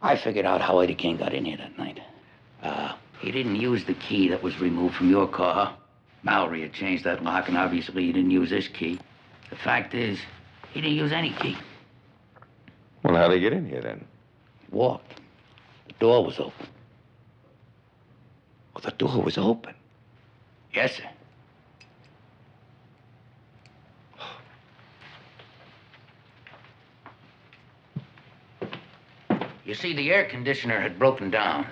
I figured out how Eddie King got in here that night. He didn't use the key that was removed from your car. Mallory had changed that lock, and obviously he didn't use this key. The fact is, he didn't use any key. Well, how'd he get in here, then? He walked. The door was open. Well, the door was open. Yes, sir. You see, the air conditioner had broken down.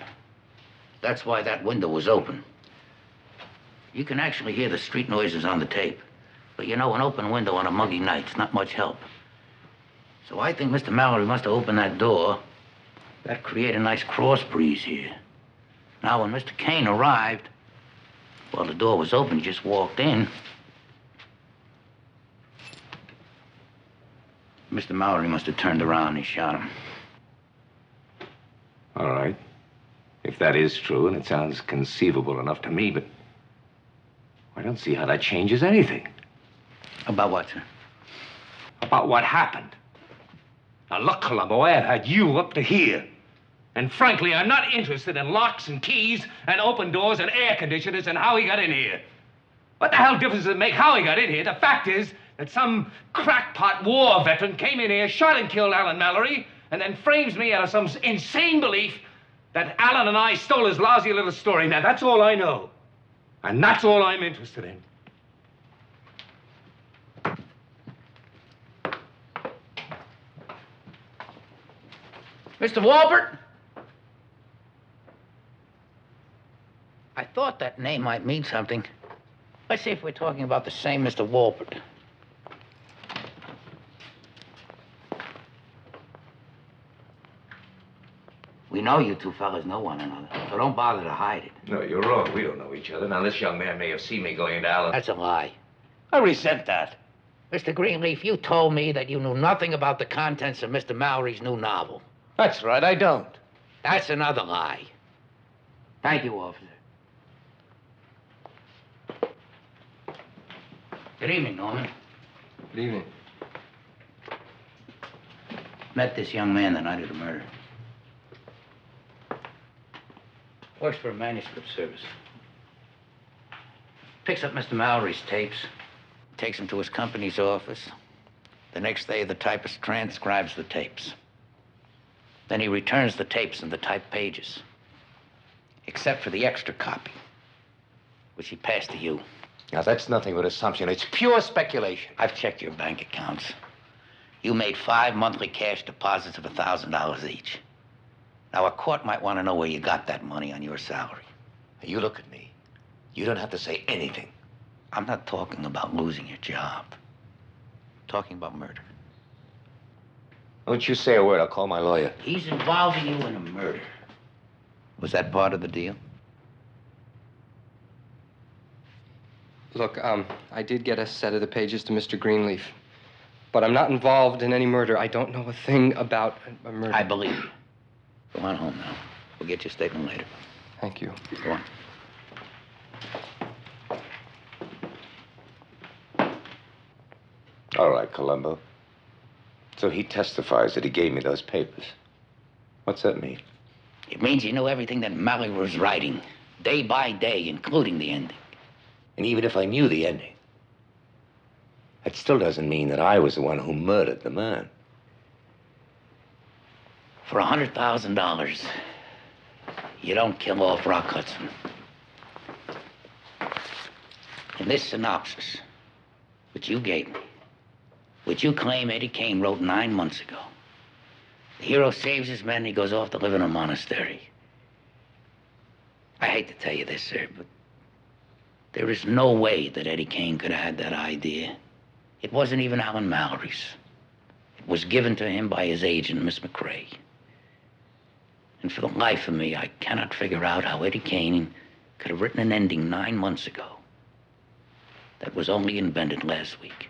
That's why that window was open. You can actually hear the street noises on the tape. But you know, an open window on a muggy night's not much help. So I think Mr. Mallory must have opened that door. That created a nice cross breeze here. Now, when Mr. Kane arrived, well, the door was open. He just walked in. Mr. Mallory must have turned around and he shot him. All right. If that is true, and it sounds conceivable enough to me, but I don't see how that changes anything. About what, sir? About what happened. Now, look, Columbo, I have had you up to here. And frankly, I'm not interested in locks and keys and open doors and air conditioners and how he got in here. What the hell difference does it make how he got in here? The fact is that some crackpot war veteran came in here, shot and killed Alan Mallory, and then frames me out of some insane belief that Alan and I stole his lousy little story. Now, that's all I know. And that's all I'm interested in. Mr. Walbert? I thought that name might mean something. Let's see if we're talking about the same Mr. Walbert. We know you two fellas know one another, so don't bother to hide it. No, you're wrong. We don't know each other. Now, this young man may have seen me going into Alan. That's a lie. I resent that. Mr. Greenleaf, you told me that you knew nothing about the contents of Mr. Mallory's new novel. That's right, I don't. That's another lie. Thank you, officer. Good evening, Norman. Good evening. Met this young man the night of the murder. Works for a manuscript service. Picks up Mr. Mallory's tapes, takes them to his company's office. The next day, the typist transcribes the tapes. Then he returns the tapes and the typed pages, except for the extra copy, which he passed to you. Now, that's nothing but assumption. It's pure speculation. I've checked your bank accounts. You made 5 monthly cash deposits of $1,000 each. Now, a court might want to know where you got that money on your salary. You look at me. You don't have to say anything. I'm not talking about losing your job. I'm talking about murder. Don't you say a word. I'll call my lawyer. He's involving you in a murder. Was that part of the deal? Look, I did get a set of the pages to Mr. Greenleaf, but I'm not involved in any murder. I don't know a thing about a murder. I believe you. Go on home now. We'll get your statement later. Thank you. Go on. All right, Columbo. So he testifies that he gave me those papers. What's that mean? It means you know everything that Mallory was writing, day by day, including the ending. And even if I knew the ending, that still doesn't mean that I was the one who murdered the man. For $100,000, you don't kill off Rock Hudson. In this synopsis, which you gave me, which you claim Eddie Kane wrote 9 months ago, the hero saves his men and he goes off to live in a monastery. I hate to tell you this, sir, but there is no way that Eddie Kane could have had that idea. It wasn't even Alan Mallory's. It was given to him by his agent, Miss McRae. And for the life of me, I cannot figure out how Eddie Kane could have written an ending 9 months ago that was only invented last week.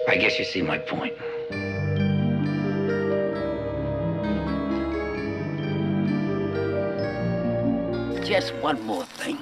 I guess you see my point. Just one more thing.